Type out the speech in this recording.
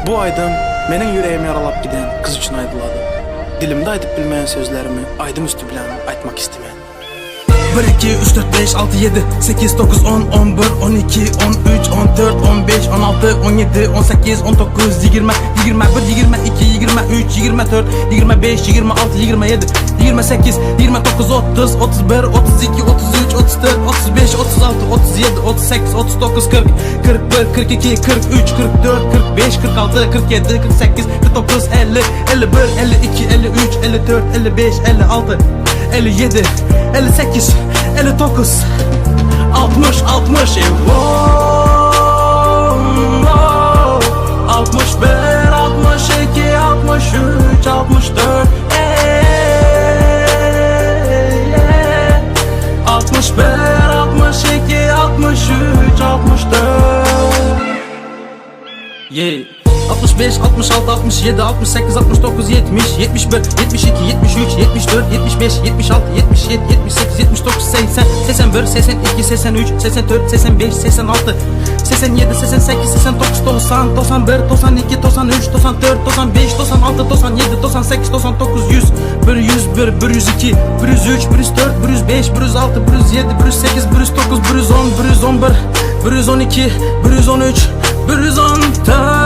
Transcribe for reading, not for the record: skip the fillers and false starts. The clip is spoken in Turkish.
Bu aydım mənim ürəyimi yaralab gedən qız üçün aydınladı. Dilimdə aytıb bilməyən sözlərimi aydım üstü bilən aytmaq istəyən. 1, 2, 3, 4, 5, 6, 7, 8, 9, 10, 11, 12, 13, 14, 15, 16, 17, 18, 19, 20, 21, 22, 23, 24, 25, 26, 27, 28, 29, 30, 31, 32, 33, 34, 35, 36, 37, 38, 39, 40, 41, 42, 43, 44, 45, 46, 47, 48, 49, 50, 51, 52, 53, 54, 55, 56, 57, 58, 59, 60, 60, 61, 62, 63, 64, 61, 62, 63, 64. Yeah. 65, 66, 67, 68, 69, 70, 71, 72, 73, 74, 75, 76, 77, 78, 79, 80, 81, 82, 83, 84, 85, 86, 87, 88, 89, 90, 91, 92, 93, 94, 95, 96, 97, 98, 99, 100, 101, 102, 103, 104, 105, 106, 107, 108, 109, 110, 111, 112, 113, 114.